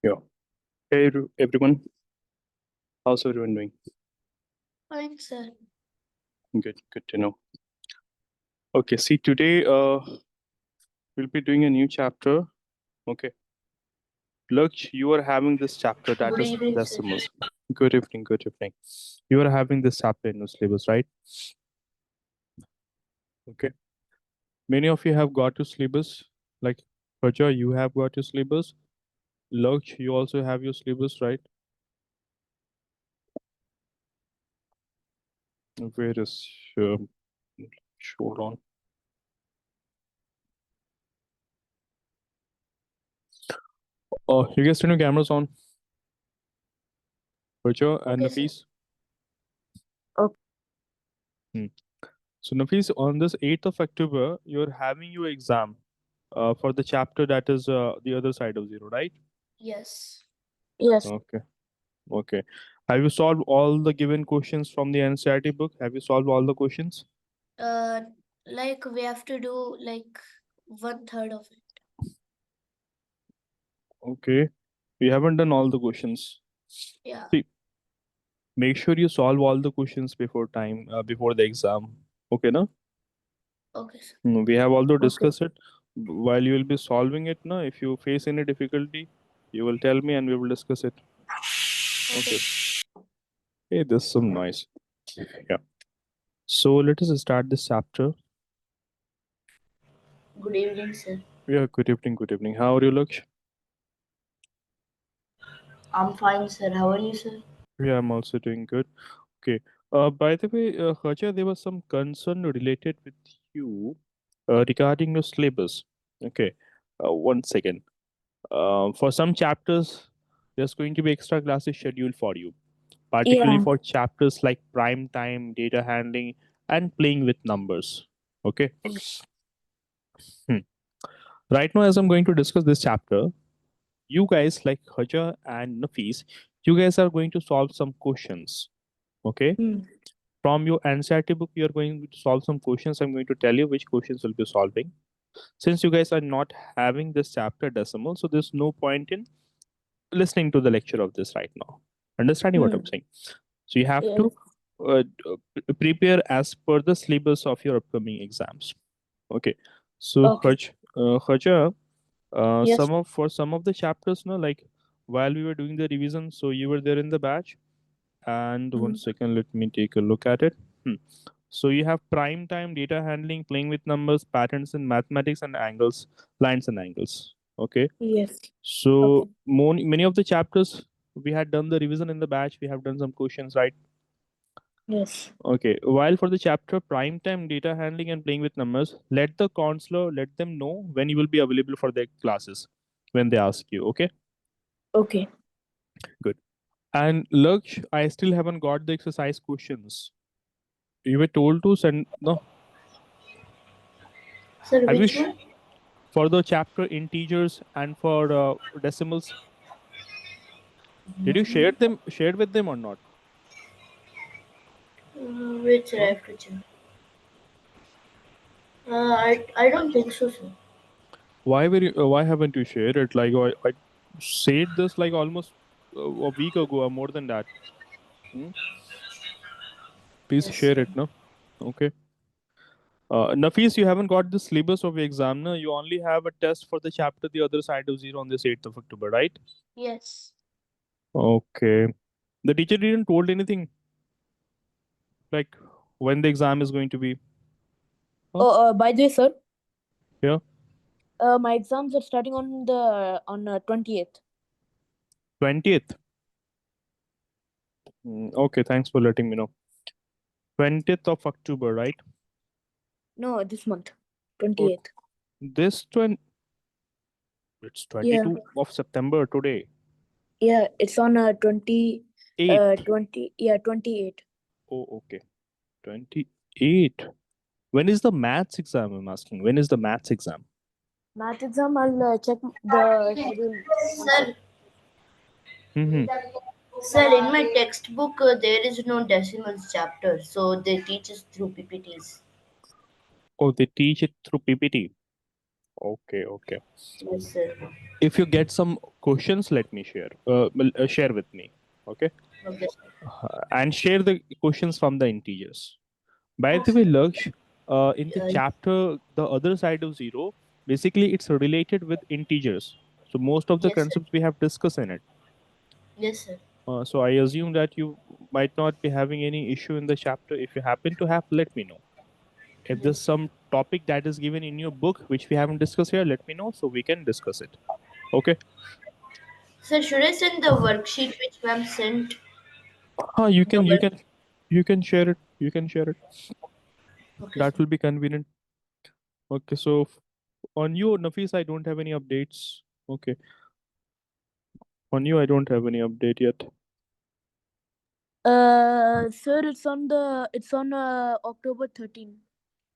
Yeah. Hey everyone, how's everyone doing? Fine, sir. Good to know. Okay, see today we'll be doing a new chapter. Okay, Laksh, you are having this chapter that Good is evening, sir. decimals. Good evening, good evening. You are having this chapter in your syllabus, right? Okay. Many of you have got your syllabus. Like Raja, you have got your syllabus. Laksh, you also have your syllabus, right? Where is hold on. You guys turn your cameras on. Raja and Okay, sir. Nafis. Okay. Hmm. So Nafis, on this 8th of October, you're having your exam for the chapter that is the other side of zero, right? Yes. Yes. Okay. Okay. Have you solved all the given questions from the NCERT book? Have you solved all the questions? Uh, like we have to do like 1/3 of it. Okay. We haven't done all the questions. Yeah. See, make sure you solve all the questions before time, before the exam. Okay, no? Okay, sir. We have also Okay. discussed it. While you will be solving it, no? If you face any difficulty, you will tell me and we will discuss it. Okay. Okay. Hey, there's some noise. Yeah. So let us start this chapter. Good evening, sir. Yeah, good evening, good evening. How are you, Laksh? I'm fine, sir. How are you, sir? Yeah, I'm also doing good. Okay. By the way, Haja, there was some concern related with you regarding your syllabus. Okay. One second. For some chapters, there's going to be extra classes scheduled for you, particularly Yeah. for chapters like prime time, data handling, and playing with numbers. Okay. Hmm. Right now, as I'm going to discuss this chapter, you guys like Haja and Nafis, you guys are going to solve some questions. Okay. Hmm. From your NCERT book, you are going to solve some questions. I'm going to tell you which questions will be solving. Since you guys are not having this chapter decimal, so there's no point in listening to the lecture of this right now. Understanding what Hmm. I'm saying? So you have Yes. to prepare as per the syllabus of your upcoming exams. Okay. So Okay. Haja, Yes. for some of the chapters, no, like while we were doing the revision, so you were there in the batch. And Hmm. one second, let me take a look at it. So you have prime time, data handling, playing with numbers, patterns in mathematics, and angles, lines and angles. Okay. Yes. Okay. So many of the chapters we had done the revision in the batch. We have done some questions, right? Yes. Okay. While for the chapter prime time, data handling, and playing with numbers, let the counselor let them know when you will be available for their classes when they ask you. Okay. Okay. Good. And Laksh, I still haven't got the exercise questions. You were told to send no. Sir, Have you which one? for the chapter integers and for decimals? Did you share them shared with them or not? Which I Huh? have to check. I don't think so, sir. Why haven't you shared it? Like I said this like almost a week ago or more than that. Hmm? Please Yes, share sir. it, no? Okay. Nafis, you haven't got the syllabus of your exam, no? You only have a test for the chapter the other side of zero on this 8th of October, right? Yes. Okay. The teacher didn't told anything like when the exam is going to be. Huh? Oh, by the way, sir, Yeah. my exams are starting on 20th. 20th. Okay, thanks for letting me know. 20th of October, right? No, this month, Oh, 28th. this 20, it's Yeah. 22 of September today. Yeah, it's on 8th. 28. Oh, okay. 28. When is the maths exam? I'm asking. When is the maths exam? Math exam, I'll check the schedule. One Sir, second. Mm-hmm. sir, in my textbook there is no decimals chapter, so they teach us through PPTs. Oh, they teach it through PPT. Okay, okay. Yes, sir. If you get some questions, let me share. Share with me. Okay, Okay, sir. and share the questions from the integers. By the way, Okay. Laksh, in the chapter, the other side of zero, basically it's related with integers. So most of the Yes, sir. concepts we have discussed in it. Yes, sir. So I assume that you might not be having any issue in the chapter. If you happen to have, let me know. If there's Yes, sir. some topic that is given in your book which we haven't discussed here, let me know so we can discuss it. Okay. Sir, should I send the worksheet which ma'am sent? You The can you work. can you can share it. You can share it. Okay, That sir. will be convenient. Okay. So on you, Nafis, I don't have any updates. Okay. On you, I don't have any update yet. Sir, it's on October 13th.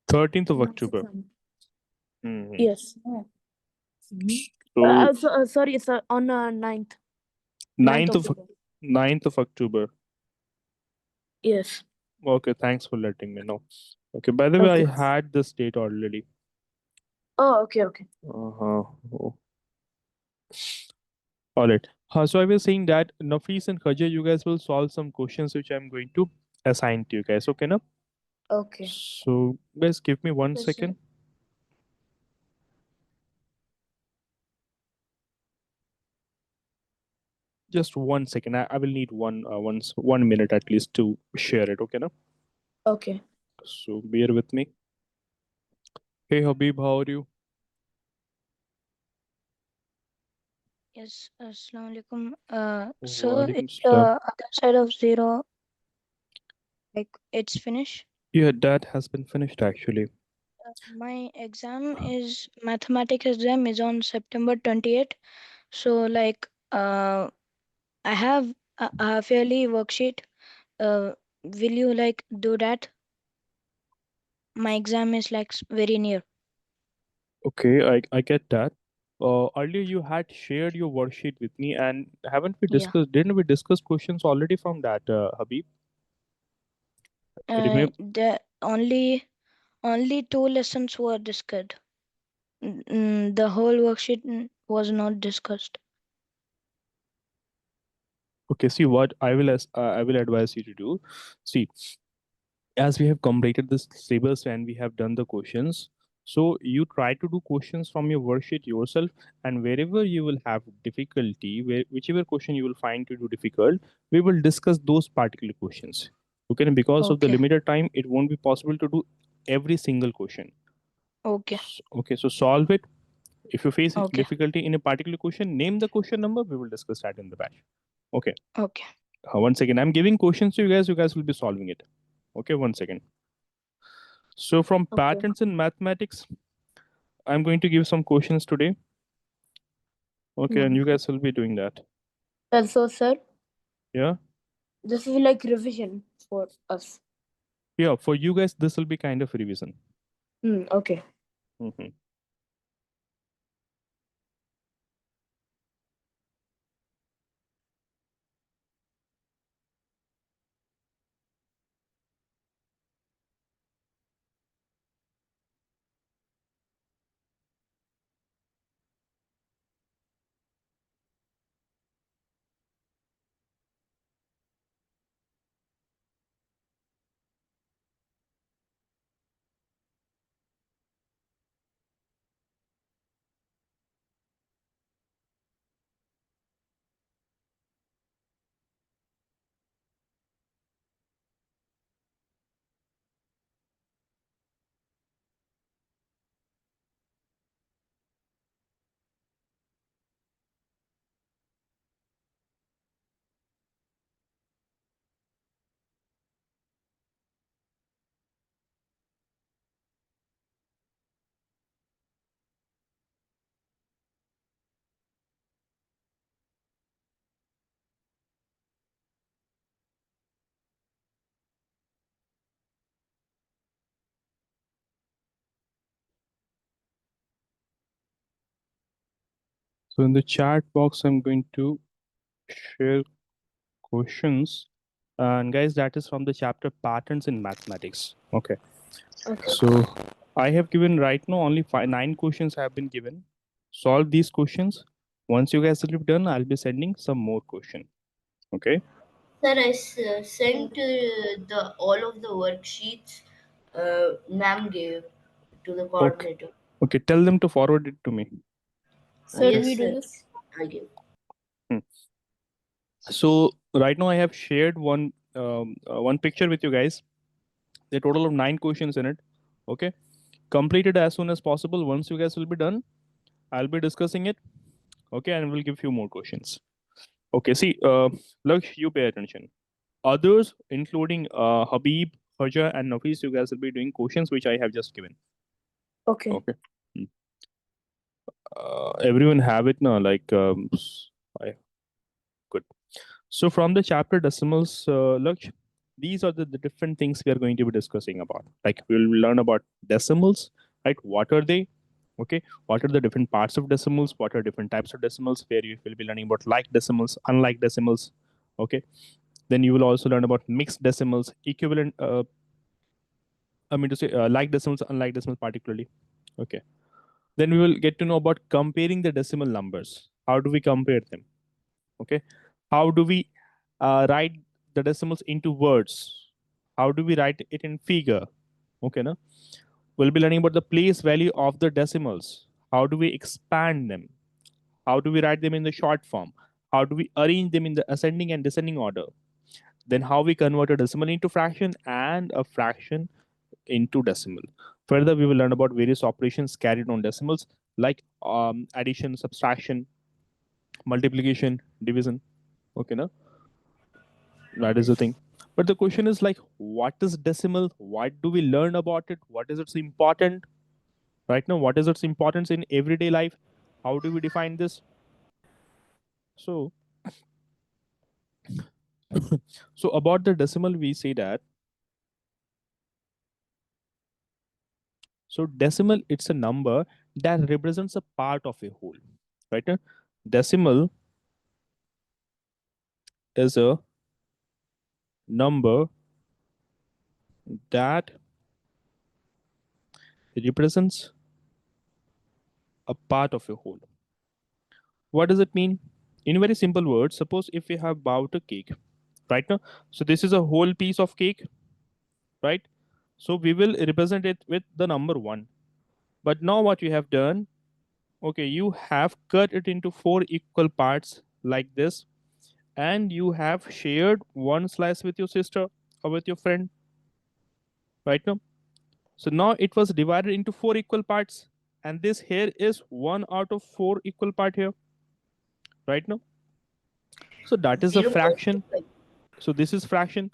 13th of Next October. exam. Hmm. Yes. So Sorry, it's on 9th. 9th of October. 9th of October. Yes. Okay, thanks for letting me know. Okay, by the way, I Okay. had this date already. Oh, okay, okay. Uh-huh. Oh. All right. So I was saying that Nafis and Khaja, you guys will solve some questions which I'm going to assign to you guys. Okay, now? Okay. So guys, give me one Yes, sir. second. Just 1 second. I will need 1 minute at least to share it. Okay, now? Okay. So bear with me. Hey Habib, how are you? Yes, Assalamu alaikum. So Walaikum it's the salam. other side of zero, like it's finished. Yeah, that has been finished actually. My exam is mathematics exam is on September 28th. So like I have a half yearly worksheet. Will you like do that? My exam is like very near. Okay, I get that. Earlier you had shared your worksheet with me, and haven't we Yeah. discussed? Didn't we discuss questions already from that, Habib? Remember? The only two lessons were discussed. The whole worksheet was not discussed. Okay. See what I will advise you to do. See, as we have completed this syllabus and we have done the questions, so you try to do questions from your worksheet yourself, and wherever you will have difficulty, whichever question you will find to do difficult, we will discuss those particular questions. Okay, and because of the Okay. limited time, it won't be possible to do every single question. Okay. Okay, so solve it. If you face Okay. difficulty in a particular question, name the question number. We will discuss that in the batch. Okay. Okay. Once again, I'm giving questions to you guys. You guys will be solving it. Okay, 1 second. So from Okay. patterns in mathematics, I'm going to give some questions today. Okay, and you guys will be doing that. So, sir, Yeah. this is like revision for us. Yeah. For you guys, this will be kind of revision. Okay. Mhm. So in the chat box, I'm going to share questions. And guys, that is from the chapter patterns in mathematics. Okay. Okay. So I have given right now only 9 questions have been given. Solve these questions. Once you guys have done, I'll be sending some more question. Okay. Sir, I sent the all of the worksheets ma'am gave to the Okay. coordinator. Okay. Tell them to forward it to me. Sir, Okay. do we do Yes, sir. this? I give. Hmm. So right now I have shared one picture with you guys. The total of 9 questions in it. Okay. Complete it as soon as possible. Once you guys will be done, I'll be discussing it. Okay, and we'll give few more questions. Okay. See, look, you pay attention. Others, including Habib, Haja, and Nafis, you guys will be doing questions which I have just given. Okay. Okay. Hmm. Everyone have it now. Like, I, good. So from the chapter decimals, look, these are the different things we are going to be discussing about. Like we'll learn about decimals, right? What are they? Okay. What are the different parts of decimals? What are different types of decimals? Where you will be learning about like decimals, unlike decimals. Okay. Then you will also learn about mixed decimals, equivalent. I mean to say like decimals, unlike decimals, particularly. Okay. Then we will get to know about comparing the decimal numbers. How do we compare them? Okay. How do we write the decimals into words? How do we write it in figure? Okay. No? We'll be learning about the place value of the decimals. How do we expand them? How do we write them in the short form? How do we arrange them in the ascending and descending order? Then how we convert a decimal into fraction and a fraction into decimal. Further, we will learn about various operations carried on decimals like addition, subtraction, multiplication, division. Okay, no? That is the thing. But the question is like, what is decimal? What do we learn about it? What is its important? Right now, what is its importance in everyday life? How do we define this? So, so about the decimal, we say that. So decimal, it's a number that represents a part of a whole, right? Decimal is a number that represents a part of a whole. What does it mean? In very simple words, suppose if we have bought a cake, right now, so this is a whole piece of cake, right? So we will represent it with the number 1. But now what you have done, okay, you have cut it into 4 equal parts like this, and you have shared one slice with your sister or with your friend, right now. So now it was divided into 4 equal parts, and this here is 1 out of 4 equal part here, right now. So that is a fraction. 0.25. So this is fraction,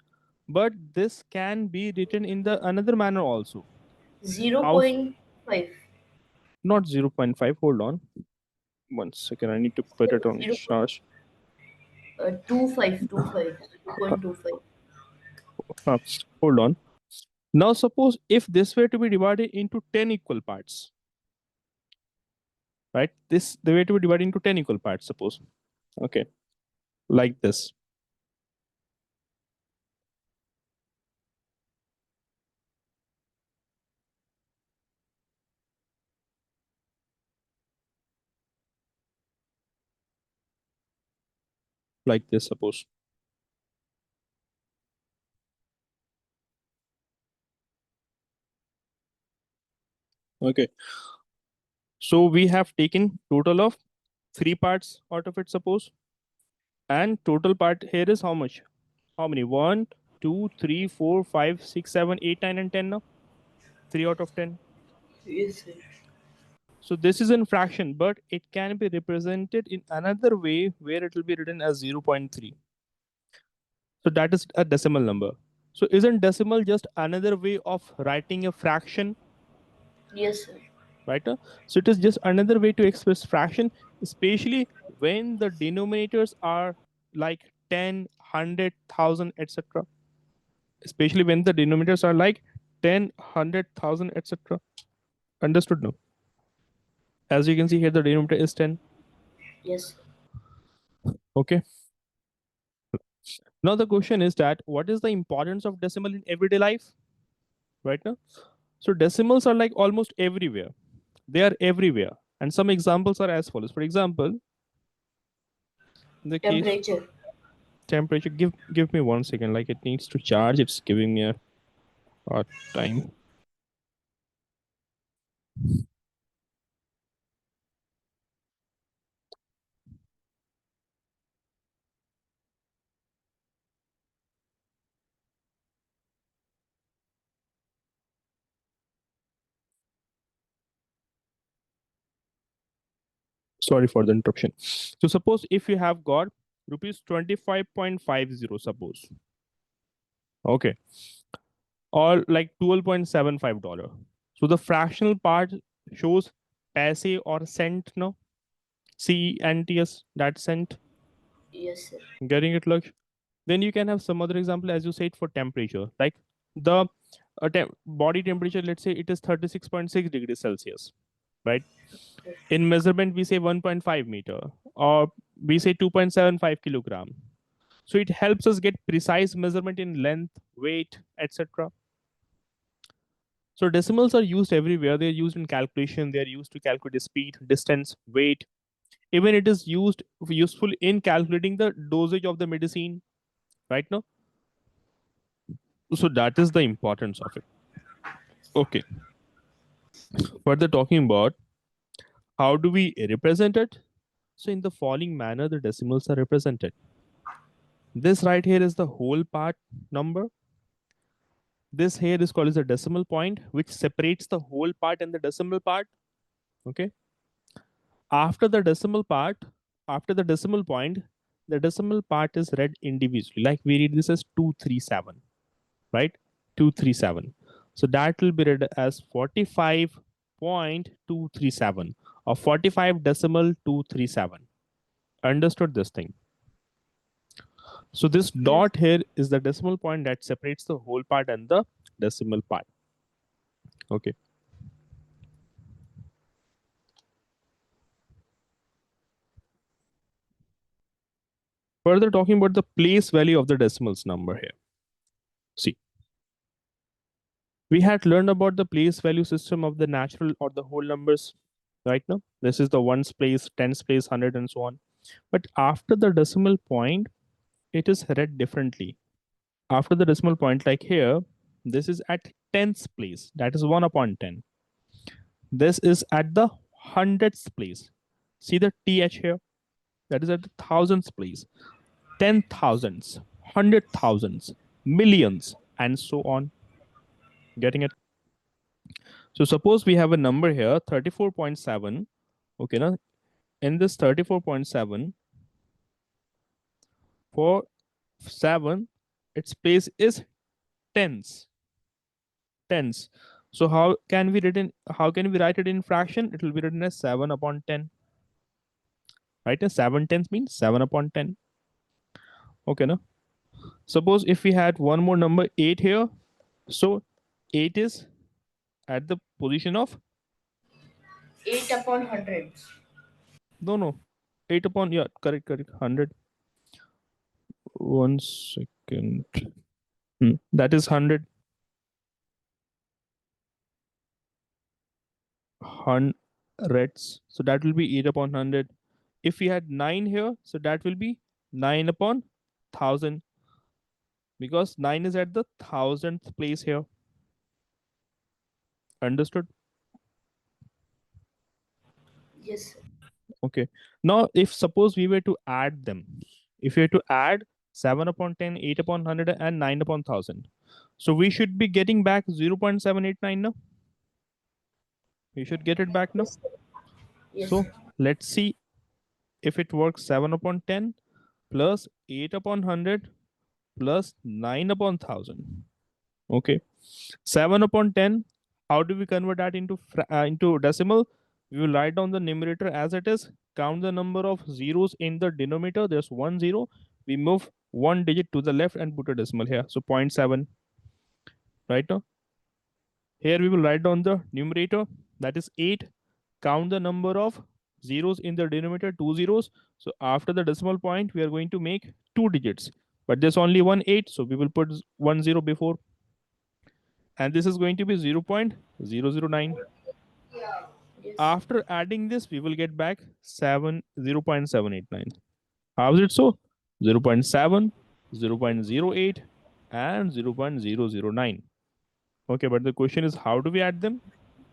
but this can be written in the another manner also. How? 0.5. Not 0.5. Hold on. 1 second. I need to put it on 0. charge. 25. 0.25. Uh, Hold on. Now suppose if this were to be divided into 10 equal parts, right? This the way to be divided into 10 equal parts, suppose. Okay. Like this. Like this, suppose. Okay. So we have taken total of 3 parts out of it, suppose. And total part here is how much? How many? 1, 2, 3, 4, 5, 6, 7, 8, 9, and 10 now? 3 out of 10. Yes, sir. So this is in fraction, but it can be represented in another way where it will be written as 0.3. So that is a decimal number. So isn't decimal just another way of writing a fraction, Yes, sir. right? So it is just another way to express fraction, especially when the denominators are like 10, 100, 1000, etc. Especially when the denominators are like 10, 100, 1000, etc. Understood now? As you can see here, the denominator is 10. Yes, sir. Okay. Now the question is that what is the importance of decimal in everyday life? Right now, So decimals are like almost everywhere. They are everywhere. And some examples are as follows. For example, in the case Temperature. temperature, give me 1 second. Like it needs to charge. It's giving me a hard time. Sorry for the interruption. So suppose if you have got rupees 25.50, suppose. Okay. Or like $12.75. So the fractional part shows paise or cent, no? CENTS, that cent. Yes, sir. Getting it, like? Then you can have some other example, as you said, for temperature. Like the body temperature, let's say it is 36.6 degrees Celsius, right? In measurement, we say 1.5 meter, or we say 2.75 kilogram. So it helps us get precise measurement in length, weight, etc. So decimals are used everywhere. They're used in calculation. They're used to calculate speed, distance, weight. Even it is useful in calculating the dosage of the medicine, right now. So that is the importance of it. Okay. Further talking about how do we represent it? So in the following manner, the decimals are represented. This right here is the whole part number. This here is called as a decimal point, which separates the whole part and the decimal part. Okay. After the decimal part, after the decimal point, the decimal part is read individually. Like we read this as 237, right? 237. So that will be read as 45.237 or 45 decimal 237. Understood this thing? So this Yes. dot here is the decimal point that separates the whole part and the decimal part. Okay. Further talking about the place value of the decimals number here. See, we had learned about the place value system of the natural or the whole numbers right now. This is the ones place, tens place, 100 and so on. But after the decimal point, it is read differently. After the decimal point, like here, this is at tens place. That is 1 upon 10. This is at the hundredths place. See the TH here? That is at the thousands place. 10,000s, 100,000s, millions, and so on. Getting it? So suppose we have a number here, 34.7. Okay, now in this 34.7, for 7, its place is tens. Tens. So how can we write it in fraction? It will be written as 7 upon 10. Right? 7 tenths means 7 upon 10. Okay, no? Suppose if we had one more number 8 here, so 8 is at the position of 8 upon hundreds. no 8 upon, yeah, correct 100. 1 second. That is 100. Hundreds. So that will be 8 upon 100. If we had 9 here, so that will be 9 upon 1000, because 9 is at the thousandth place here. Understood? Yes, sir. Okay. Now, if suppose we were to add them, if we were to add 7 upon 10, 8 upon 100, and 9 upon 1000, so we should be getting back 0.789 now. We should get it back now. Yes, sir. Yes, So sir. let's see if it works. 7 upon 10 plus 8 upon 100 plus 9 upon 1000. Okay. 7 upon 10. How do we convert that into decimal? We will write down the numerator as it is. Count the number of zeros in the denominator. There's 1 0. We move 1 digit to the left and put a decimal here. So 0.7. Right now. Here we will write down the numerator. That is 8. Count the number of zeros in the denominator, 2 zeros. So after the decimal point, we are going to make 2 digits. But there's only one 8. So we will put 1 0 before. and this is going to be 0.009. Yes. After adding this, we will get back 0.789. How is it so? 0.7, 0.08, and 0.009. Okay, but the question is, how do we add them?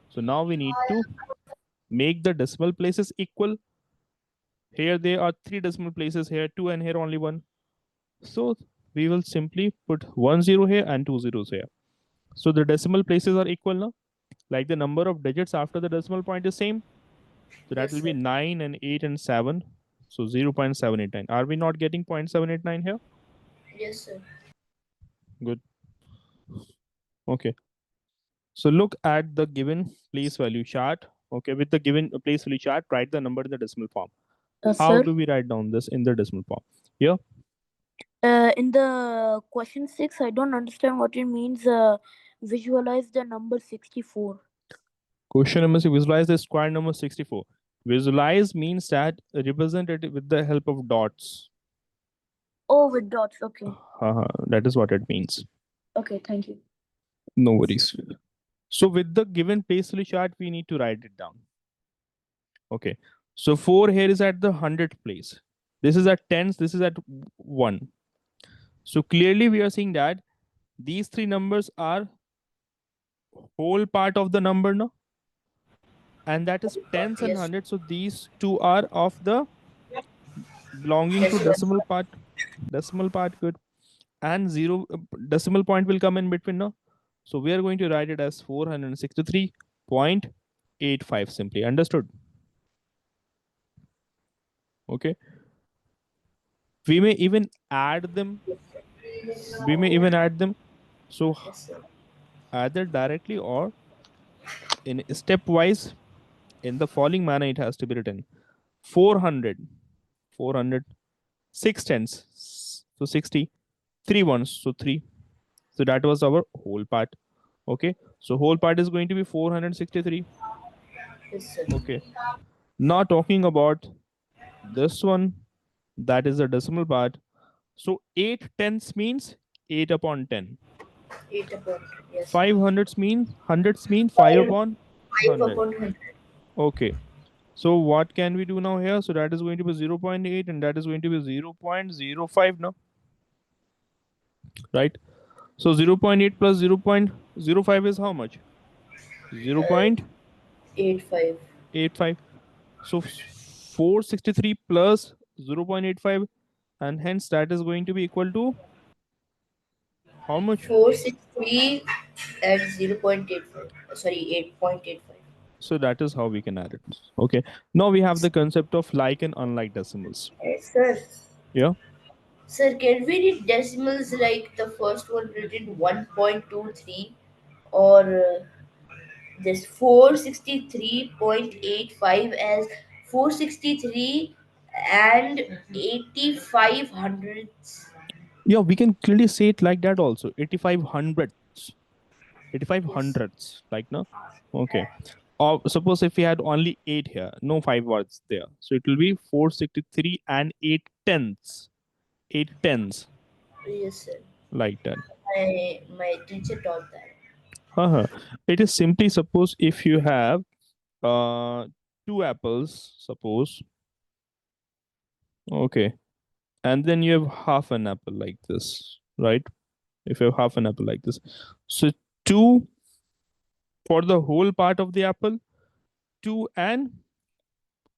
So now we need to make the decimal places equal. Here there are 3 decimal places, here 2, and here only 1. So we will simply put 1 0 here and 2 zeros here. So the decimal places are equal now. Like the number of digits after the decimal point is same. So that Yes, will be sir. 9 and 8 and 7. So 0.789. Are we not getting 0.789 here? Yes, sir. Good. Okay. So look at the given place value chart. Okay. With the given place value chart, write the number in the decimal form. How Sir, do we write down this in the decimal form? Here. in the question 6, I don't understand what it means. Visualize the number 64. Question number 6. Visualize the square number 64. Visualize means that represent it with the help of dots. Oh, with dots. Okay. That is what it means. Okay, thank you. No worries. So with the given place value chart, we need to write it down. Okay. So 4 here is at the 100th place. This is at tens. This is at 1. So clearly we are seeing that these 3 numbers are whole part of the number now. And that is tens and Yes. hundreds. So these two are of the belonging to decimal part. Decimal part, good. And 0 decimal point will come in between now. So we are going to write it as 463.85 simply. Understood? Okay. We may even add them. We may even add them. So Yes, sir. either directly or in stepwise in the following manner it has to be written. 400, 400, 6 tens, so 60, 3 ones, so 3. So that was our whole part. Okay. So whole part is going to be 463. Yes, sir. Okay. Now talking about this one, that is the decimal part. So 8 tenths means 8 upon 10. 8 upon 10. Yes. 5 hundreds mean 5 5, upon 5 100. upon 100. Okay. So what can we do now here? So that is going to be 0.8 and that is going to be 0.05 now. Right? So 0.8 plus 0.05 is how much? 0.85. 8, 5. So 463 plus 0.85 and hence that is going to be equal to how much? 463 at 0.85. Sorry, 8.85. So that is how we can add it. Okay. Now we have the concept of like and unlike decimals. Yes, sir. Yeah. Sir, can we read decimals like the first one written 1.23 or this 463.85 as 463 and 85 hundredths? Yeah, we can clearly say it like that also. 85 hundredths. 85 Yes. hundredths. Like no? Okay. Or suppose if we had only 8 here, no 5 words there. So it will be 463 and 8 tenths. 8 tenths. Yes, sir. Like that. My teacher taught that. Uh-huh. It is simply suppose if you have uh 2 apples, suppose. Okay. And then you have half an apple like this, right? If you have half an apple like this. So 2 for the whole part of the apple, 2 and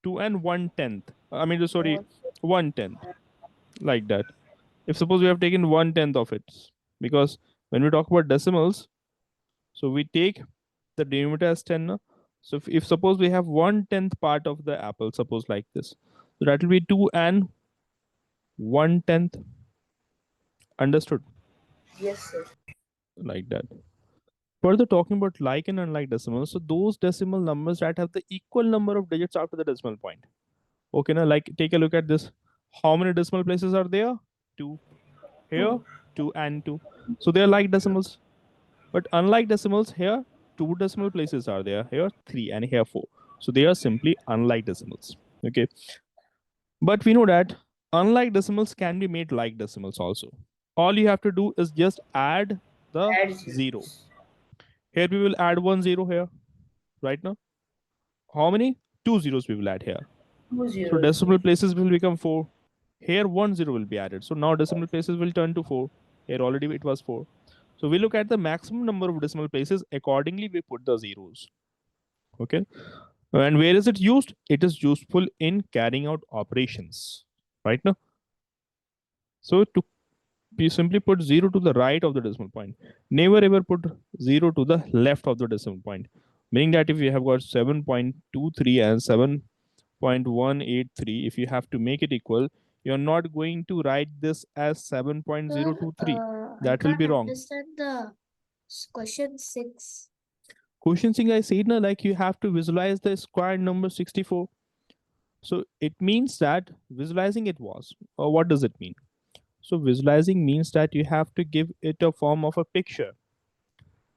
1/10. I mean, sorry, 1/10, like that. If suppose we have taken 1/10 of it, because when we talk about decimals, so we take the denominator as 10. No? So if suppose we have 1/10 part of the apple, suppose like this, so that will be 2 and 1/10. Understood? Yes, sir. Like that. Further talking about like and unlike decimals, so those decimal numbers that have the equal number of digits after the decimal point. Okay, now like take a look at this. How many decimal places are there? 2. Here, 2 and 2. So they are like decimals. But unlike decimals, here 2 decimal places are there. Here 3 and here 4. So they are simply unlike decimals. Okay. But we know that unlike decimals can be made like decimals also. All you have to do is just add the Add 0. zeros. Here we will add 1 0 here. Right now, how many? 2 zeros we will add here. 2 So zeros. decimal places will become 4. Here 1 0 will be added. So now decimal places will turn to 4. Here already it was 4. So we look at the maximum number of decimal places. Accordingly, we put the zeros. Okay. And where is it used? It is useful in carrying out operations. Right now. So to you simply put 0 to the right of the decimal point. Never ever put 0 to the left of the decimal point. Meaning that if you have got 7.23 and 7.183, if you have to make it equal, you're not going to write this as Sir, 7.023. I That will can't be wrong. understand the question 6. Question thing I said, na, like you have to visualize the square number 64. So it means that visualizing it was, or what does it mean? So visualizing means that you have to give it a form of a picture,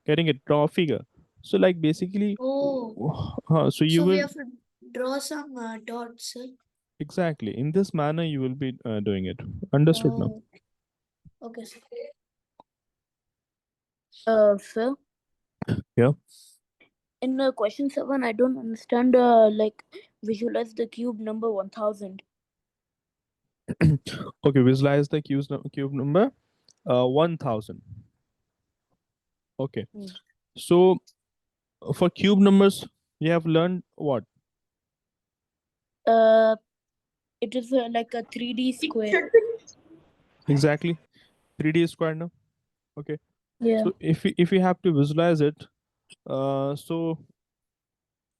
getting it, draw a figure. So like basically, Oh, so you so we will have to draw some dots, sir. exactly in this manner you will be doing it. Understood now? Oh, okay, sir. Sir, Yeah. in question 7, I don't understand. Like visualize the cube number 1000. Okay, visualize the cube number 1000. Okay. Hmm. So for cube numbers, you have learned what? Uh, it is like a 3D square. Exactly. 3D square now. Okay. Yeah. So if we have to visualize it, so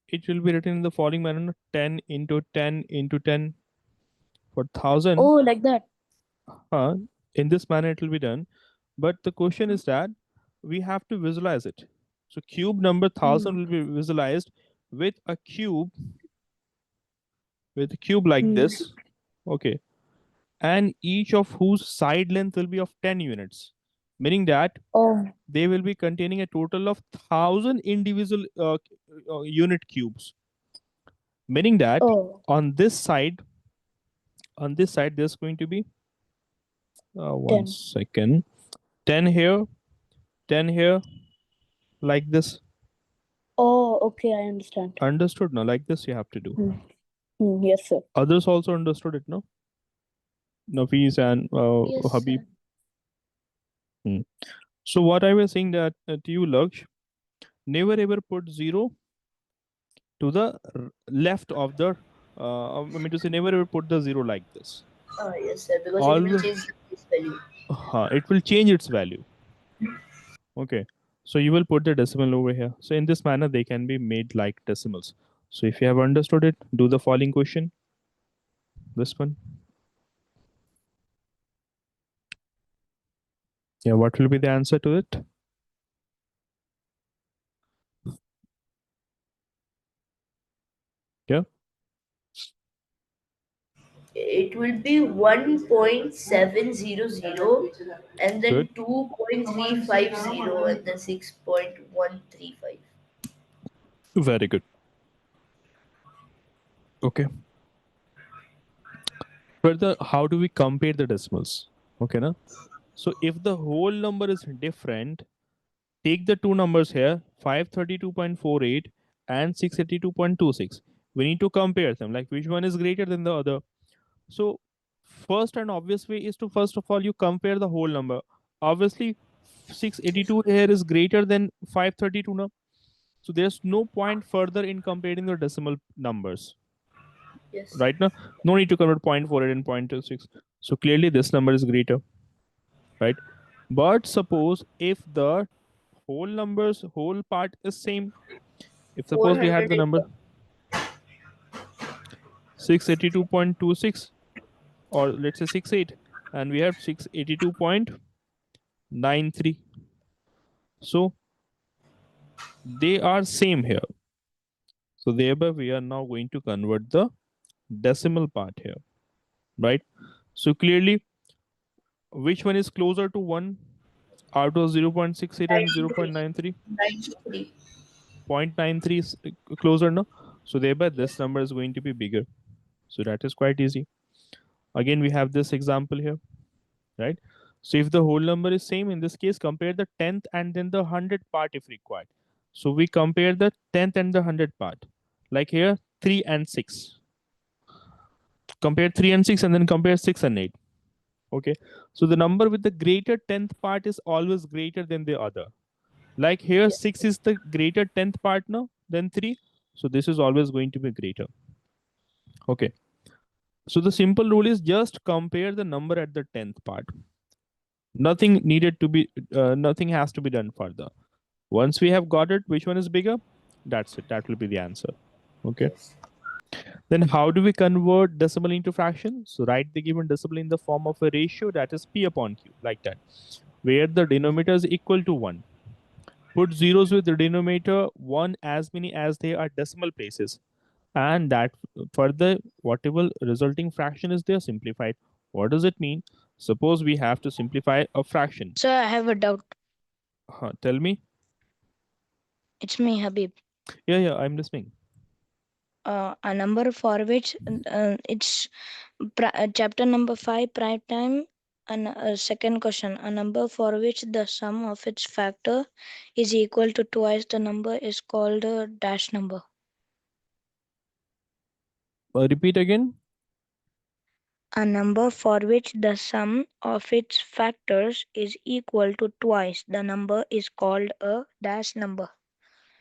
it will be written in the following manner: 10 into 10 into 10 for 1000. Oh, like that. In this manner it will be done. But the question is that we have to visualize it. So cube number 1000 Hmm. will be visualized with a cube like Hmm. this. Okay. And each of whose side length will be of 10 units, meaning that Oh. they will be containing a total of 1000 individual unit cubes, meaning that Oh. on this side there's going to be one 10. second, 10 here, 10 here, like this. Oh, okay, I understand. Understood now? Like this you have to do. Hmm. Hmm. Yes, sir. Others also understood it, no? Nafis and Yes, Habib. sir. Hmm. So what I was saying that to you, Laksh, never ever put 0 to the left of the I mean to say, never ever put the 0 like this. Yes, sir, because it will Always change the base value. it will change its value. Okay. So you will put the decimal over here. So in this manner they can be made like decimals. So if you have understood it, do the following question. This one. Yeah, what will be the answer to it? Yeah. It will be 1.700 and then Good. 2.350 and then 6.135. Very good. Okay. Further, how do we compare the decimals? Okay, na? So if the whole number is different, take the two numbers here, 532.48 and 682.26. We need to compare them, like which one is greater than the other. So first and obvious way is to first of all you compare the whole number. Obviously 682 here is greater than 532 now. So there's no point further in comparing the decimal numbers. Yes. Right now, no need to convert 0.48 and 0.26. So clearly this number is greater, right? But suppose if the whole part is same, if suppose we had the 400. number 682.26 or let's say 68 and we have 682.93, so they are same here. So thereby we are now going to convert the decimal part here, right? So clearly which one is closer to 1 out of 0.68 and 93. 0.93? 93. 0.93 is closer now. So thereby this number is going to be bigger. So that is quite easy. Again, we have this example here, right? So if the whole number is same, in this case, compare the 10th and then the 100th part if required. So we compare the 10th and the 100th part. Like here, 3 and 6. Compare 3 and 6 and then compare 6 and 8. Okay. So the number with the greater 10th part is always greater than the other. Like here, Yes. 6 is the greater 10th part now than 3. So this is always going to be greater. Okay. So the simple rule is just compare the number at the 10th part. Nothing needed to be, nothing has to be done further. Once we have got it, which one is bigger? That's it. That will be the answer. Okay. Yes. Then how do we convert decimal into fraction? So write the given decimal in the form of a ratio, that is P upon Q, like that, where the denominator is equal to 1. Put zeros with the denominator 1 as many as they are decimal places. And that further, whatever resulting fraction is there, simplified. What does it mean? Suppose we have to simplify a fraction. Sir, I have a doubt. Tell me. It's me, Habib. Yeah, I'm listening. A number for which it's chapter number 5, prime time. And second question, a number for which the sum of its factor is equal to twice the number is called a dash number. Repeat again. A number for which the sum of its factors is equal to twice the number is called a dash number.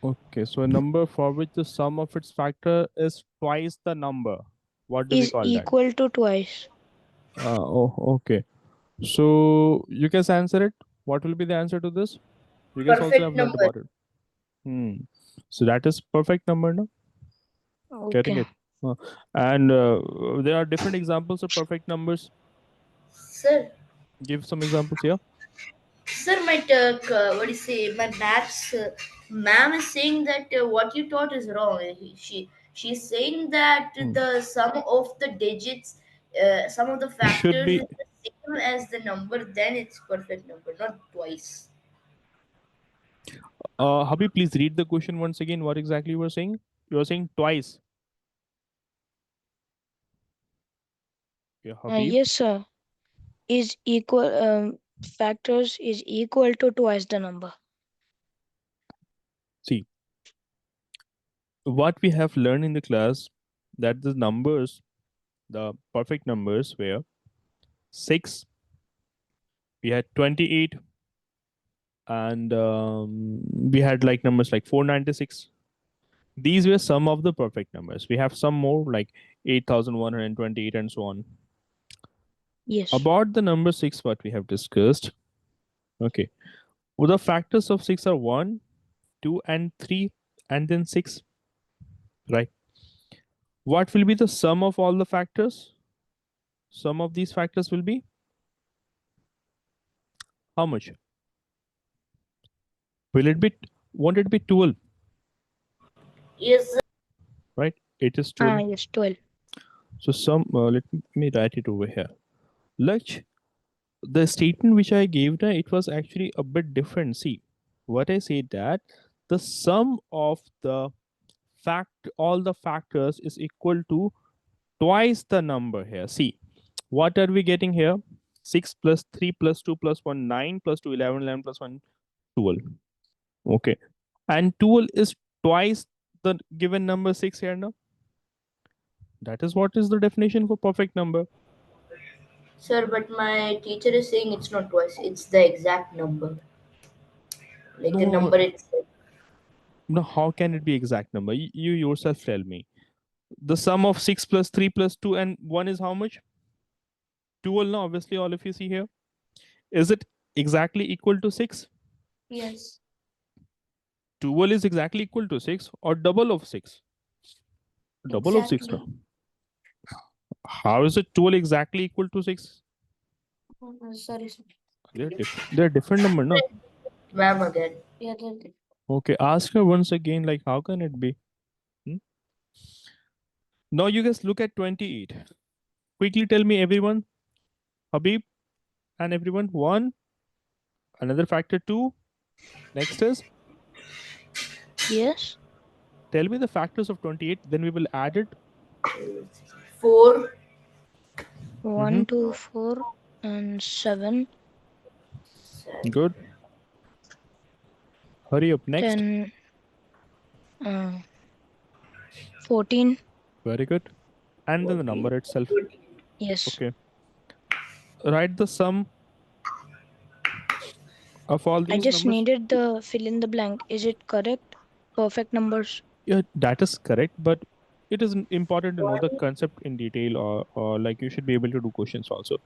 Okay, so a number for which the sum of its factor is twice the number. What do we Is call that? equal to twice. Okay. So you guys answer it. What will be the answer to this? You guys also have Perfect learned number. about it. So that is perfect number, no? Getting Okay. it? And there are different examples of perfect numbers. Sir, Give some examples here. sir, my what do you say? My maths ma'am is saying that what you taught is wrong. She's saying that Hmm. the sum of the digits, sum of the Should factors be is the same as the number. Then it's perfect number, not twice. Habib, please read the question once again. What exactly you were saying? You were saying twice. Yeah, Habib. Yes, sir. Is equal factors is equal to twice the number. See, what we have learned in the class, that the numbers, the perfect numbers were 6, we had 28, and we had like numbers like 496. These were some of the perfect numbers. We have some more like 8128 and so on. Yes. About the number 6, what we have discussed. Okay. Well, the factors of 6 are 1, 2, and 3, and then 6. Right. What will be the sum of all the factors? Sum of these factors will be how much? Will it be, won't it be 12? Yes, sir. Right? It is 12. Yes, 12. So let me write it over here. Like the statement which I gave there, it was actually a bit different. See, what I said that the sum of the all the factors is equal to twice the number here. See, what are we getting here? 6 plus 3 plus 2 plus 1, 9 plus 2, 11, 11 plus 1, 12. Okay. And 12 is twice the given number 6 here now. That is what is the definition for perfect number. Sir, but my teacher is saying it's not twice. It's the exact number, like the No, number itself. no, how can it be exact number? You yourself tell me. The sum of 6 plus 3 plus 2 and 1 is how much? 12 now, obviously, all of you see here. Is it exactly equal to 6? Yes. 12 is exactly equal to 6 or double of 6? Double of 6 now. Exactly. How is it 12 exactly equal to 6? Sorry, sir. They're different number, no? Ma'am again. Yeah, they're Okay, ask her once again, like, how can it be? Hmm? Now you guys look at 28. Quickly tell me, everyone. Habib and everyone. 1, another factor 2. Next is, Yes. tell me the factors of 28, then we will add it. 4, 1, 2, 4, and 7, Good. Hurry up. Next. 10, 14. Very good. And then the number itself. Yes. Okay. Write the sum of all I these just numbers. needed the fill in the blank. Is it correct? Perfect numbers. Yeah, that is correct, but it is important to know the concept in detail, or like you should be able to do questions also.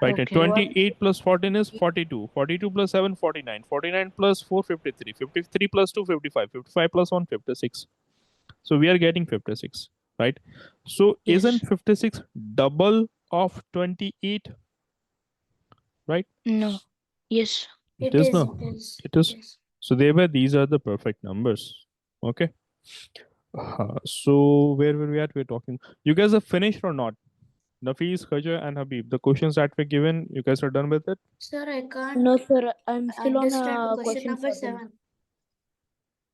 Right, and Okay. 28 plus 14 is 42. 42 plus 7, 49. 49 plus 4, 53. 53 plus 2, 55. 55 plus 1, 56. So we are getting 56, right? So Yes. isn't 56 double of 28, right? No. Yes. It It is is, no. it is, It it is. is. So thereby these are the perfect numbers. Okay. So where were we at? We're talking. You guys have finished or not? Nafis, Khaja, and Habib. The questions that were given, you guys are done with it? Sir, I can't No, sir. I'm still on understand question question number 7.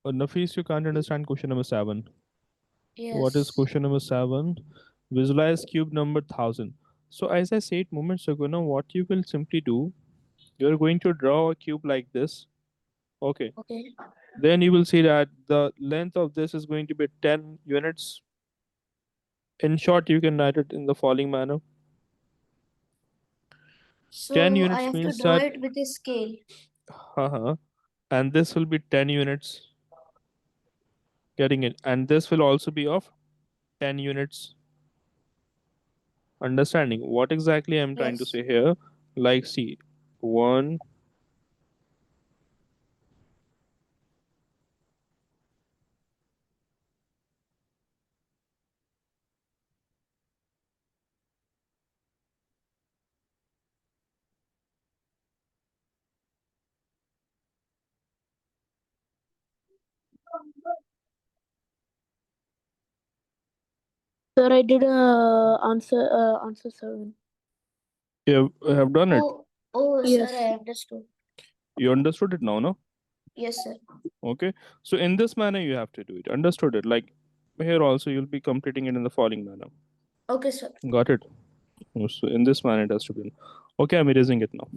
7. Nafis, you can't understand question number 7. What is Yes. question number 7? Visualize cube number 1000. So as I said moments ago, now what you will simply do, you're going to draw a cube like this. Okay. Okay. Then you will see that the length of this is going to be 10 units. In short, you can write it in the following manner. 10 So I units have to means draw that, it with a scale. and this will be 10 units. Getting it. And this will also be of 10 units. Understanding what exactly I'm trying to Yes. say here. Like, see, 1, Sir, I did answer 7. you have done it. Oh, sir, Yes. I understood. You understood it now, no? Yes, sir. Okay. So in this manner, you have to do it. Understood it. Like here also, you'll be completing it in the following manner. Okay, sir. Got it? So in this manner, it has to be. Okay, I'm erasing it now.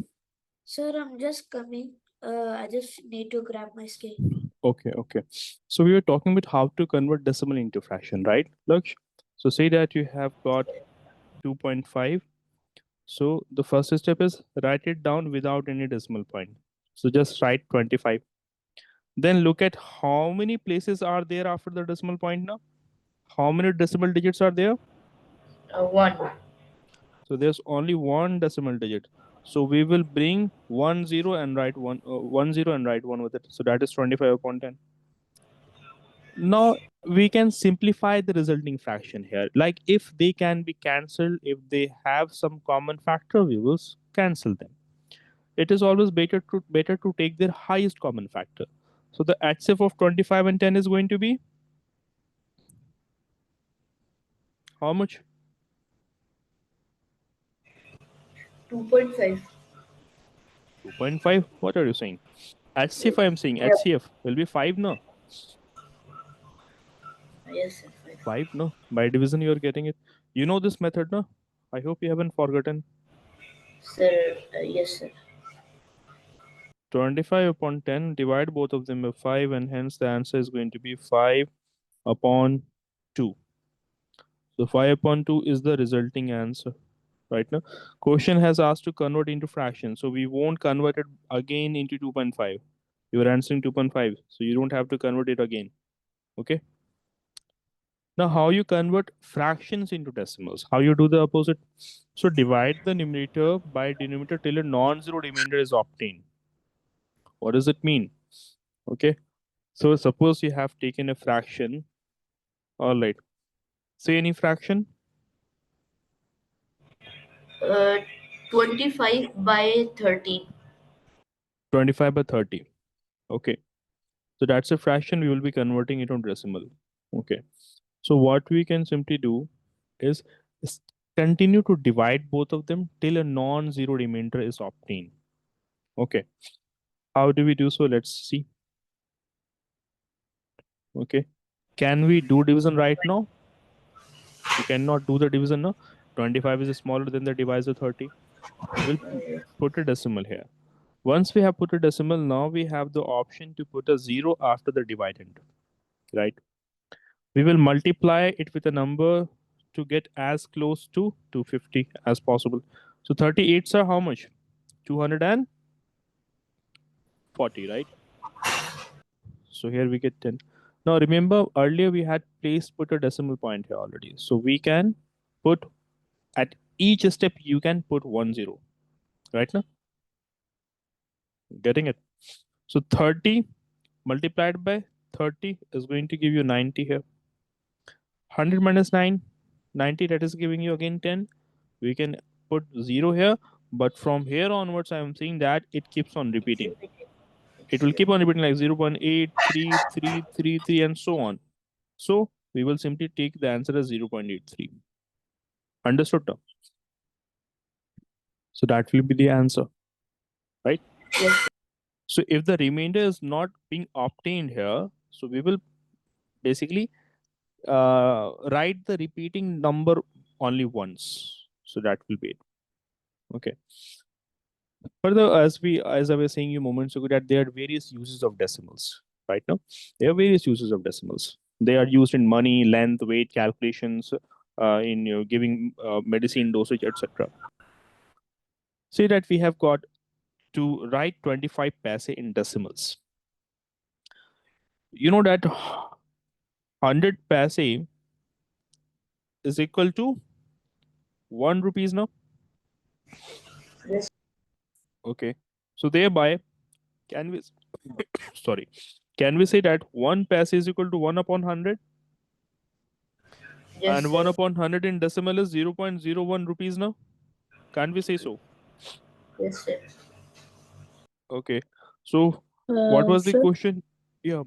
Sir, I'm just coming. I just need to grab my scale. Okay, okay. So we were talking about how to convert decimal into fraction, right? Look, so say that you have got 2.5. So the first step is write it down without any decimal point. So just write 25. Then look at how many places are there after the decimal point now. How many decimal digits are there? 1. So there's only one decimal digit. So we will bring 10 and write 10 and write 1 with it. So that is 25 upon 10. Now we can simplify the resulting fraction here. Like if they can be cancelled, if they have some common factor, we will cancel them. It is always better to take their highest common factor. So the HCF of 25 and 10 is going to be how much? 2.5. 2.5. What are you saying? HCF I am saying HCF will be 5 no? Yes, sir. 5. 5 no? By division you are getting it. You know this method no? I hope you haven't forgotten. Sir, yes, sir. 25 upon 10, divide both of them by 5, and hence the answer is going to be 5 upon 2. So 5 upon 2 is the resulting answer. Right now, question has asked to convert into fraction. So we won't convert it again into 2.5. You are answering 2.5. So you don't have to convert it again. Okay. Now, how you convert fractions into decimals? How you do the opposite? So divide the numerator by denominator till a non-zero remainder is obtained. What does it mean? Okay. So suppose you have taken a fraction. All right. Say any fraction. Uh, 25 by 13. 25 by 30. Okay. So that's a fraction. We will be converting it on decimal. Okay. So what we can simply do is s- continue to divide both of them till a non-zero remainder is obtained. Okay. How do we do so? Let's see. Okay. Can we do division right now? We cannot do the division now. 25 is smaller than the divisor 30. We'll put a decimal here. Once we have put a decimal, now we have the option to put a zero after the dividend. right? We will multiply it with a number to get as close to 250 as possible. So 38s are how much? 240, right? So here we get 10. Now remember earlier we had put a decimal point here already. So we can put at each step you can put 10, right now? Getting it? So 30 multiplied by 30 is going to give you 90 here. 100 minus 9, 90, that is giving you again 10. We can put 0 here, but from here onwards I am seeing that it keeps on repeating. It will keep on repeating like 0.8333 and so on. So we will simply take the answer as 0.83. Understood now? So that will be the answer, right? Yes. So if the remainder is not being obtained here, so we will basically write the repeating number only once. So that will be it. Okay. Further, as I was saying you moments ago, that there are various uses of decimals. Right now, there are various uses of decimals. They are used in money, length, weight calculations, in giving medicine dosage, etc. Say that we have got to write 25 paise in decimals. You know that 100 paise is equal to 1 rupees now. Yes. Okay. So thereby, can we sorry, can we say that 1 paise is equal to 1 upon 100? Yes, And 1 sir. upon 100 in decimal is 0.01 rupees now. Can't we say so? Yes, sir. Okay. So what was the Sir, question? Yeah.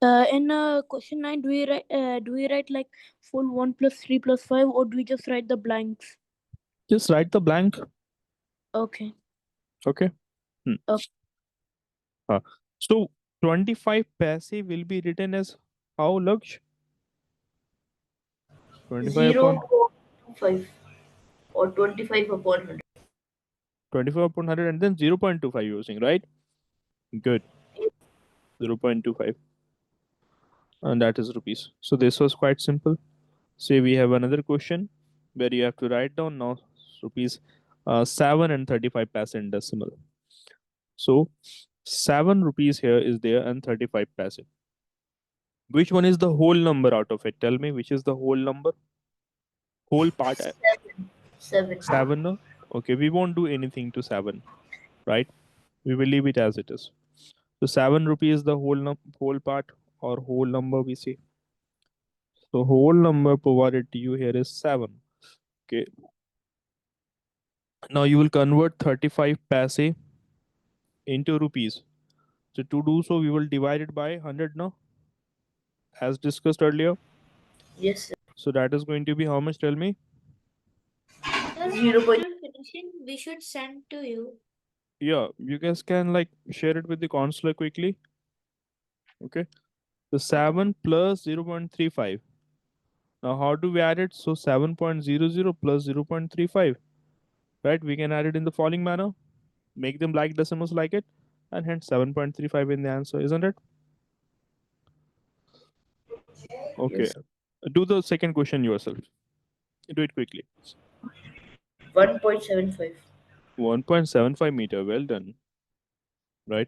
in question 9, do we write like full 1 plus 3 plus 5, or do we just write the blanks? Just write the blank. Okay. Okay. Hmm. Okay. So 25 paise will be written as how, Laksh? 25 upon 0.25 or 25 upon 100. 25 upon 100 and then 0.25 using, right? Good. 0.25. And that is rupees. So this was quite simple. Say we have another question where you have to write down now rupees 7 and 35 paise in decimal. So 7 rupees here is there and 35 paise. Which one is the whole number out of it? Tell me which is the whole number? Whole part. 7. 7. No? Okay, we won't do anything to 7, right? We will leave it as it is. So 7 rupees is the whole part or whole number we say. So whole number provided to you here is 7. Okay. Now you will convert 35 paise into rupees. So to do so, we will divide it by 100 now, as discussed earlier. Yes, sir. So that is going to be how much? Tell me. Sir, 0. after finishing, we should send to you. Yeah, you guys can like share it with the counselor quickly. Okay. The 7 plus 0.35. Now how do we add it? So 7.00 plus 0.35. Right? We can add it in the following manner. Make them like decimals like it. And hence 7.35 in the answer, isn't it? Okay. Yes. Do the second question yourself. Do it quickly. 1.75. 1.75 meter. Well done. Right?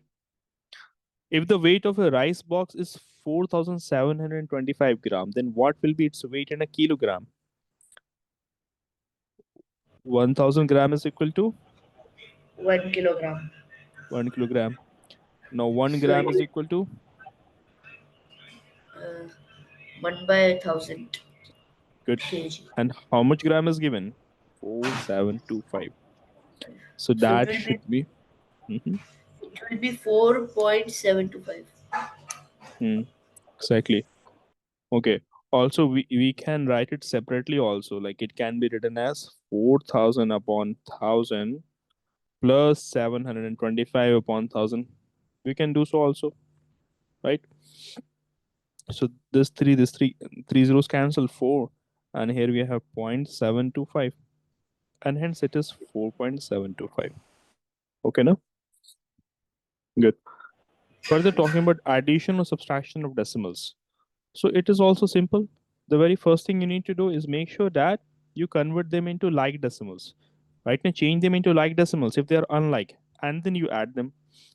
If the weight of a rice box is 4,725 gram, then what will be its weight in a kilogram? 1,000 gram is equal to 1 kilogram. 1 kilogram. Now 1 So gram it is will equal to 1 by 1000 good. kg. And how much gram is given? 4,725. So So that should be. Mhm. it will be 4.725. Exactly. Okay. Also, we can write it separately also. Like it can be written as 4,000 upon 1,000 plus 725 upon 1,000. We can do so also, right? So three zeros cancel 4. And here we have 0.725. And hence it is 4.725. Okay, now? Good. Further talking about addition or subtraction of decimals. So it is also simple. The very first thing you need to do is make sure that you convert them into like decimals. Right now, change them into like decimals if they are unlike, and then you add them.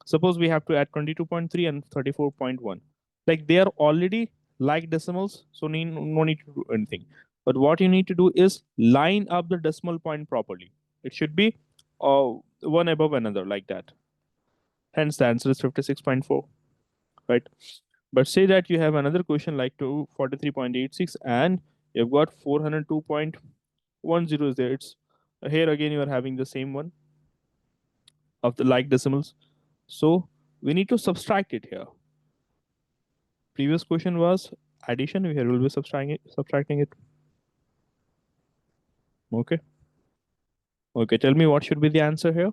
Suppose we have to add 22.3 and 34.1. Like they are already like decimals, so no need to do anything. But what you need to do is line up the decimal point properly. It should be one above another like that. Hence, the answer is 56.4. Right? But say that you have another question like 243.86 and you've got 402.10 is there. It's here again you are having the same one of the like decimals. So we need to subtract it here. Previous question was addition. Here we'll be subtracting it. Okay. Okay. Tell me what should be the answer here.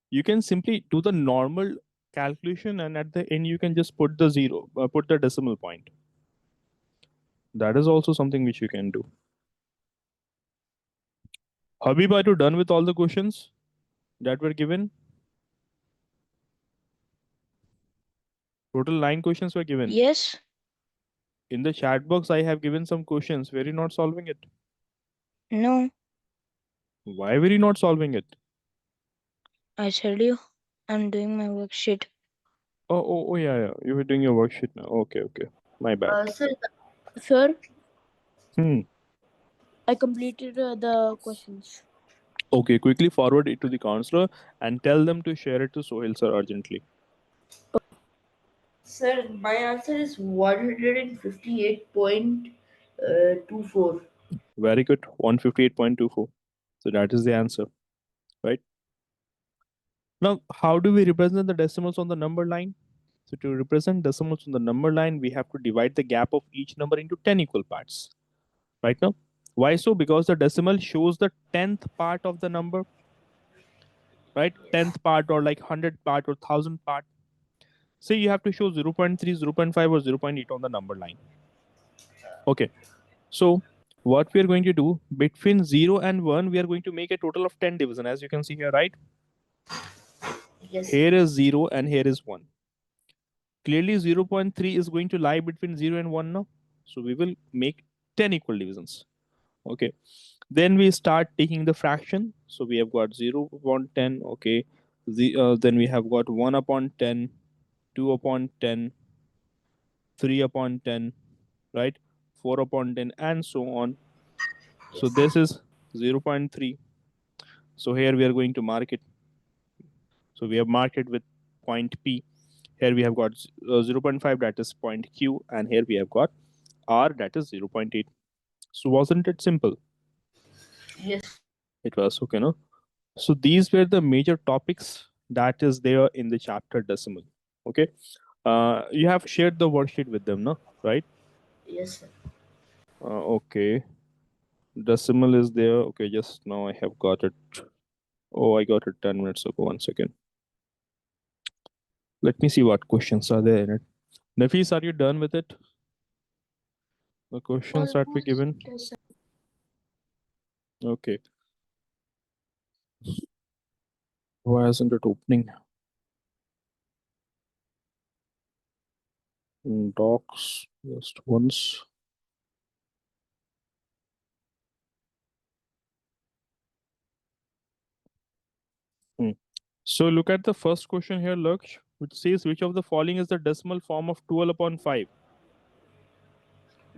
You can simply do the normal calculation and at the end you can just put the zero, put the decimal point. That is also something which you can do. Habib, are you done with all the questions that were given? Total 9 questions were given. Yes. In the chat box, I have given some questions. Were you not solving it? No. Why were you not solving it? I told you I'm doing my worksheet. Oh, yeah. You were doing your worksheet now. Okay. My bad. Sir, Sir, Hmm. I completed the questions. Okay, quickly forward it to the counselor and tell them to share it to Sohail sir urgently. sir, my answer is 158.24. Very good. 158.24. So that is the answer, right? Now, how do we represent the decimals on the number line? So to represent decimals on the number line, we have to divide the gap of each number into 10 equal parts. Right now, why so? Because the decimal shows the 10th part of the number, right? 10th part or like 100 part or 1000 part. Say you have to show 0.3, 0.5 or 0.8 on the number line. Okay, so what we are going to do between 0 and 1, we are going to make a total of 10 division, as you can see here, right? Yes, sir. Here is 0 and here is 1. Clearly 0.3 is going to lie between 0 and 1 now, so we will make 10 equal divisions. Okay, then we start taking the fraction. So we have got 0 upon 10. Okay, then we have got 1 upon 10, 2 upon 10, 3 upon 10, right? 4 upon 10 and so on. So Yes. this is 0.3. So here we are going to mark it. So we have marked it with point P. Here we have got 0.5, that is point Q, and here we have got R, that is 0.8. So wasn't it simple? Yes. It was okay, no? So these were the major topics that is there in the chapter decimal. Okay. You have shared the worksheet with them, no? Right? Yes, sir. Okay. Decimal is there. Okay, just now I have got it. Oh, I got it 10 minutes ago. 1 second. Let me see what questions are there in it. Nafis, are you done with it? The questions that we Almost, given? sir. Okay. Why isn't it opening? Docs, just once. Hmm. So look at the first question here, Laksh, which says which of the following is the decimal form of 12 upon 5?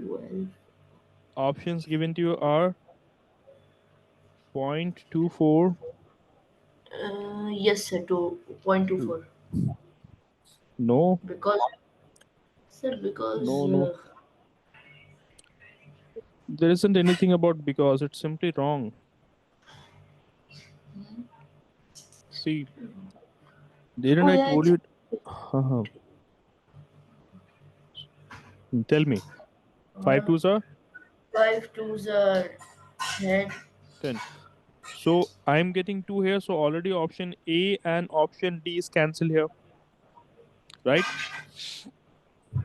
12. Options given to you are 0.24. Yes, sir. 2.24. No, Because, sir, because no. There isn't anything about because. It's simply wrong. See, didn't Oh I yeah, told it's you? Tell me. 5 uh, twos are 5 twos are 10. 10. So I'm getting 2 here. So already option A and option D is cancelled here. Right?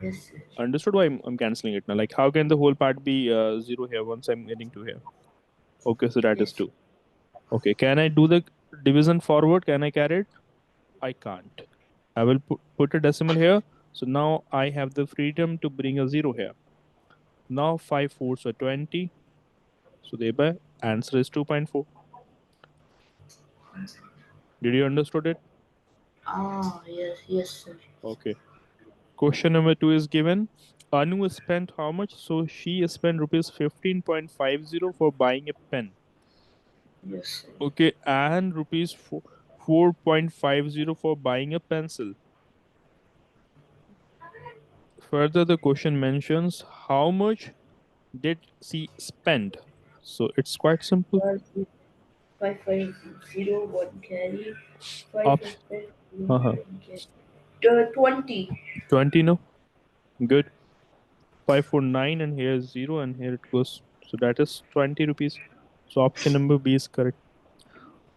Yes, sir. Understood why I'm cancelling it now? Like, how can the whole part be 0 here once I'm getting 2 here? Okay, so that is Yes. 2. Okay, can I do the division forward? Can I carry it? I can't. I will put a decimal here. So now I have the freedom to bring a 0 here. Now 5 fours are 20. So thereby answer is 2.4. Did you understood it? Ah, yes, yes, sir. Okay. Question number 2 is given. Anu spent how much? So she spent rupees 15.50 for buying a pen. Yes, sir. Okay, and rupees 4.50 for buying a pencil. Further, the question mentions how much did she spend. So it's quite simple. 550 one carry. Five Option five five uh 20. 20, no? Good. 549, and here is 0, and here it goes. So that is 20 rupees. So option number B is correct.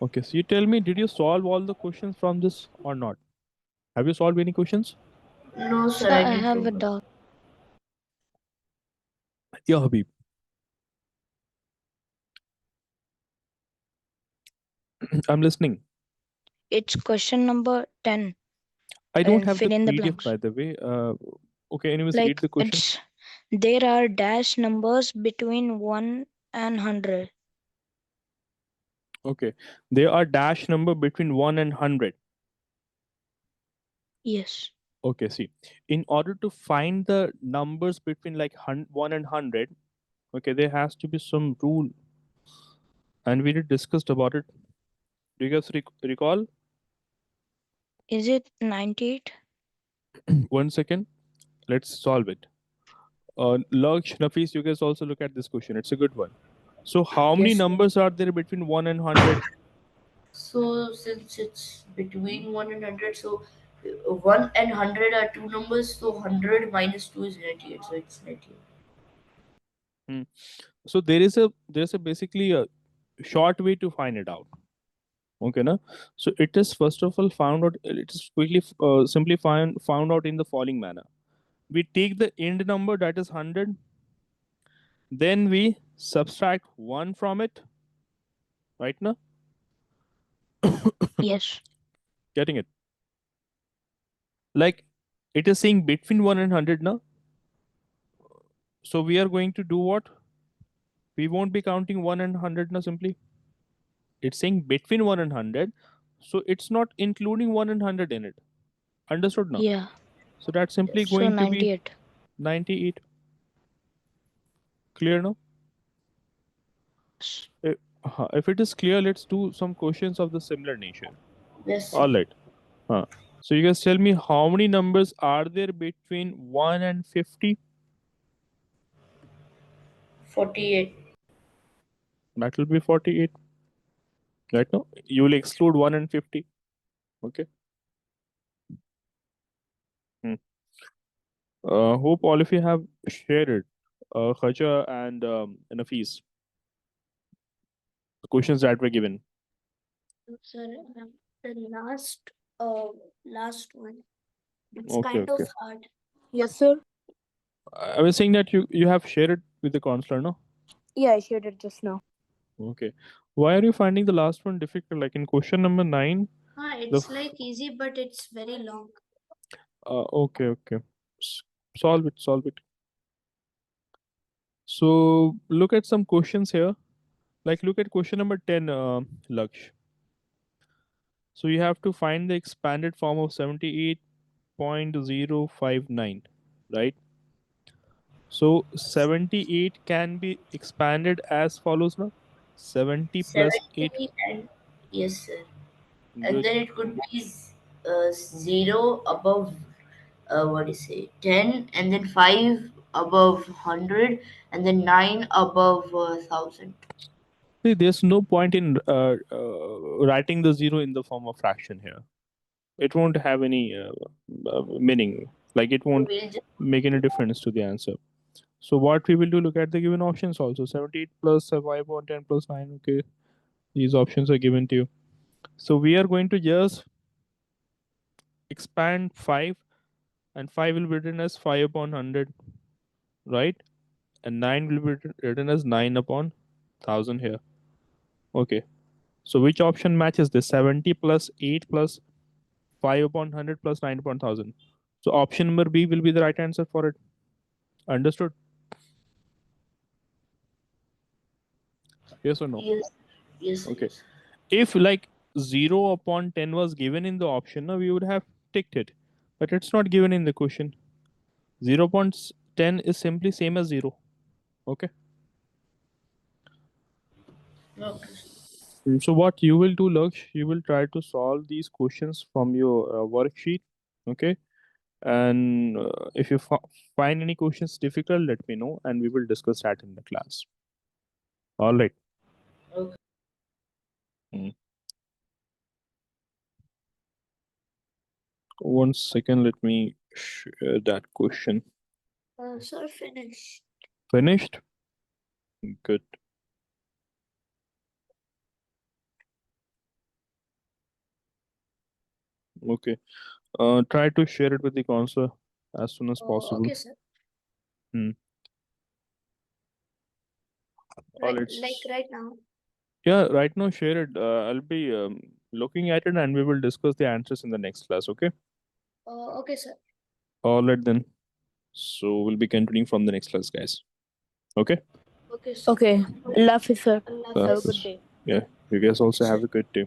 Okay, so you tell me, did you solve all the questions from this or not? Have you solved any questions? No, sir, Sir, I I did have a not. doubt. Yeah, Habib. I'm listening. It's question number 10 I don't and have the fill in the PDF, blanks. by the way. Okay, anyways, read Like the question. it's there are dash numbers between 1 and 100. Okay, there are dash number between 1 and 100. Yes. Okay, see, in order to find the numbers between like 1 and 100, okay, there has to be some rule, and we did discussed about it. Do you guys recall? Is it 98? 1 second, let's solve it. Laksh, Nafis, you guys also look at this question. It's a good one. So, how many Yes, sir. numbers are there between 1 and 100? So since it's between 1 and 100, so 1 and 100 are two numbers, so 100 minus 2 is 98, so it's 98. Hmm. So there's a basically a short way to find it out. Okay, na? So it is first of all found out. It is quickly simply found out in the following manner. We take the end number, that is 100, then we subtract 1 from it, right now. Yes. Getting it? Like it is saying between 1 and 100 now. So we are going to do what? We won't be counting 1 and 100 now simply. It's saying between 1 and 100. So it's not including 1 and 100 in it. Understood now? Yeah. So that's simply Yes. So going to be 98. 98. Clear now? Yes. If it is clear, let's do some questions of the similar nature. Yes, sir. All right. So you guys tell me how many numbers are there between 1 and 50? 48. That will be 48. Right now, you will exclude 1 and 50. Okay. Hmm. Hope all of you have shared it. Khaja and Nafis, the questions that were given. Sir, the uh, last one. It's Okay, kind of okay. hard. Yes, sir. I was saying that you have shared it with the counselor, no? Yeah, I shared it just now. Okay. Why are you finding the last one difficult? Like in question number 9, the It's like easy, but it's very long. okay, okay. S- Solve it, solve it. So look at some questions here. Like look at question number 10, Laksh. So you have to find the expanded form of 78.059, right? So 78 can be expanded as follows now. 70 plus 8. 70 and yes, sir. And Good. then it could be 0 above, what do you say, 10, and then 5 above 100, and then 9 above 1,000. See, there's no point in writing the 0 in the form of fraction here. It won't have any meaning. Like it So won't we'll just make any difference to the answer. So what we will do, look at the given options also. 78 plus 5.10 plus 9. Okay, these options are given to you. So we are going to just expand 5, and 5 will be written as 5 upon 100, right? And 9 will be written as 9 upon 1000 here. Okay. So which option matches this? 70 plus 8 plus 5 upon 100 plus 9 upon 1000. So option number B will be the right answer for it. Understood? Yes or no? Yes. Yes. Okay. Yes. If like 0 upon 10 was given in the option, now we would have ticked it. But it's not given in the question. 0 upon 10 is simply same as 0. Okay. Okay. So what you will do, Laksh, you will try to solve these questions from your worksheet. Okay. And if you find any questions difficult, let me know and we will discuss that in the class. All right. Okay. Mm. 1 second, let me share that question. Sir, finished. Finished? Good. Okay. Try to share it with the console as soon as possible. Okay, sir. All Right, right. like right now. Yeah, right now share it. I'll be looking at it and we will discuss the answers in the next class. Okay. Okay, sir. All right then. So we'll be continuing from the next class, guys. Okay. Okay, sir. Okay. Love you, sir. Uh, Have a good day. yeah. You guys also have a good day.